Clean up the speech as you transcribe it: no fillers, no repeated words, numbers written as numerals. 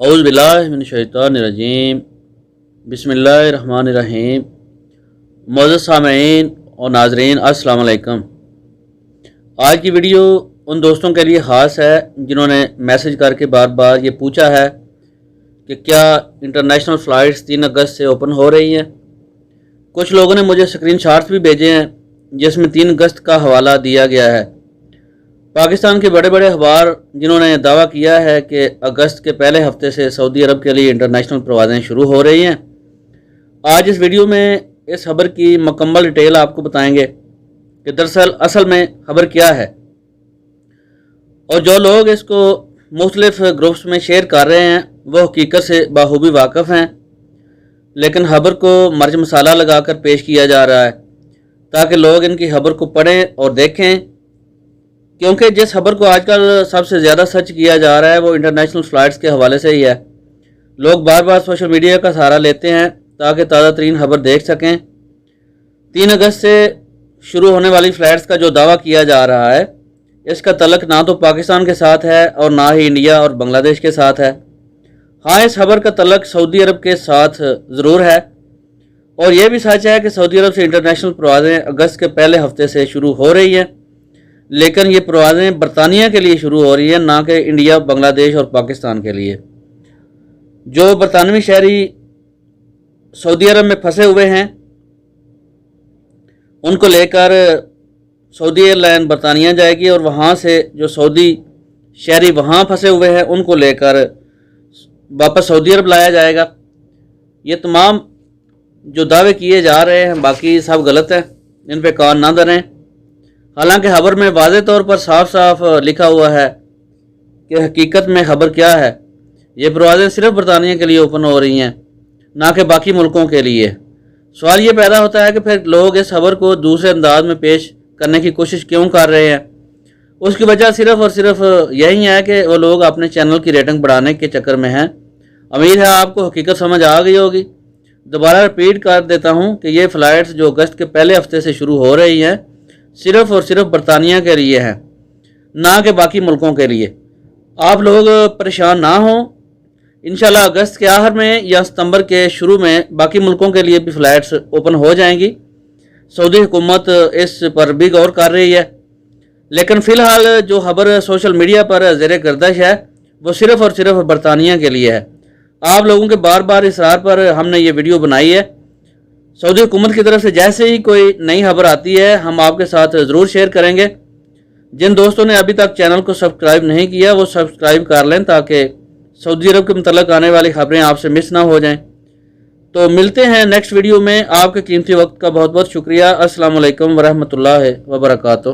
اعوذ باللہ من الشیطان الرجیم بسم اللہ الرحمن الرحیم۔ معزز سامعین اور ناظرین السلام علیکم۔ آج کی ویڈیو ان دوستوں کے لیے خاص ہے جنہوں نے میسج کر کے بار بار یہ پوچھا ہے کہ کیا انٹرنیشنل فلائٹس 3 اگست سے اوپن ہو رہی ہیں۔ کچھ لوگوں نے مجھے اسکرین شاٹس بھی بھیجے ہیں جس میں 3 اگست کا حوالہ دیا گیا ہے۔ پاکستان کے بڑے بڑے اخبار جنہوں نے دعویٰ کیا ہے کہ اگست کے پہلے ہفتے سے سعودی عرب کے لیے انٹرنیشنل پروازیں شروع ہو رہی ہیں۔ آج اس ویڈیو میں اس خبر کی مکمل ڈیٹیل آپ کو بتائیں گے کہ دراصل اصل میں خبر کیا ہے، اور جو لوگ اس کو مختلف گروپس میں شیئر کر رہے ہیں وہ حقیقت سے بخوبی واقف ہیں، لیکن خبر کو مرچ مسالہ لگا کر پیش کیا جا رہا ہے تاکہ لوگ ان کی خبر کو پڑھیں اور دیکھیں، کیونکہ جس خبر کو آج کل سب سے زیادہ سچ کیا جا رہا ہے وہ انٹرنیشنل فلائٹس کے حوالے سے ہی ہے۔ لوگ بار بار سوشل میڈیا کا سہارا لیتے ہیں تاکہ تازہ ترین خبر دیکھ سکیں۔ 3 اگست سے شروع ہونے والی فلائٹس کا جو دعویٰ کیا جا رہا ہے اس کا تعلق نہ تو پاکستان کے ساتھ ہے اور نہ ہی انڈیا اور بنگلہ دیش کے ساتھ ہے۔ ہاں، اس خبر کا تعلق سعودی عرب کے ساتھ ضرور ہے، اور یہ بھی سچ ہے کہ سعودی عرب سے انٹرنیشنل پروازیں اگست کے پہلے ہفتے سے شروع ہو رہی ہیں، لیکن یہ پروازیں برطانیہ کے لیے شروع ہو رہی ہیں، نہ کہ انڈیا، بنگلہ دیش اور پاکستان کے لیے۔ جو برطانوی شہری سعودی عرب میں پھنسے ہوئے ہیں ان کو لے کر سعودی ایئر لائن برطانیہ جائے گی، اور وہاں سے جو سعودی شہری وہاں پھنسے ہوئے ہیں ان کو لے کر واپس سعودی عرب لایا جائے گا۔ یہ تمام جو دعوے کیے جا رہے ہیں باقی سب غلط ہیں، ان پہ کان نہ دھریں۔ حالانکہ خبر میں واضح طور پر صاف صاف لکھا ہوا ہے کہ حقیقت میں خبر کیا ہے۔ یہ پروازیں صرف برطانیہ کے لیے اوپن ہو رہی ہیں، نہ کہ باقی ملکوں کے لیے۔ سوال یہ پیدا ہوتا ہے کہ پھر لوگ اس خبر کو دوسرے انداز میں پیش کرنے کی کوشش کیوں کر رہے ہیں؟ اس کی وجہ صرف اور صرف یہی ہے کہ وہ لوگ اپنے چینل کی ریٹنگ بڑھانے کے چکر میں ہیں۔ امید ہے آپ کو حقیقت سمجھ آ گئی ہوگی۔ دوبارہ رپیٹ کر دیتا ہوں کہ یہ فلائٹس جو اگست کے پہلے ہفتے سے شروع ہو رہی ہیں صرف اور صرف برطانیہ کے لیے ہیں، نہ کہ باقی ملکوں کے لیے۔ آپ لوگ پریشان نہ ہوں، انشاءاللہ اگست کے آخر میں یا ستمبر کے شروع میں باقی ملکوں کے لیے بھی فلائٹس اوپن ہو جائیں گی۔ سعودی حکومت اس پر بھی غور کر رہی ہے، لیکن فی الحال جو خبر سوشل میڈیا پر زیر گردش ہے وہ صرف اور صرف برطانیہ کے لیے ہے۔ آپ لوگوں کے بار بار اصرار پر ہم نے یہ ویڈیو بنائی ہے۔ سعودی حکومت کی طرف سے جیسے ہی کوئی نئی خبر آتی ہے ہم آپ کے ساتھ ضرور شیئر کریں گے۔ جن دوستوں نے ابھی تک چینل کو سبسکرائب نہیں کیا وہ سبسکرائب کر لیں تاکہ سعودی عرب کے متعلق آنے والی خبریں آپ سے مس نہ ہو جائیں۔ تو ملتے ہیں نیکسٹ ویڈیو میں۔ آپ کے قیمتی وقت کا بہت بہت شکریہ۔ السلام علیکم ورحمۃ اللہ وبرکاتہ۔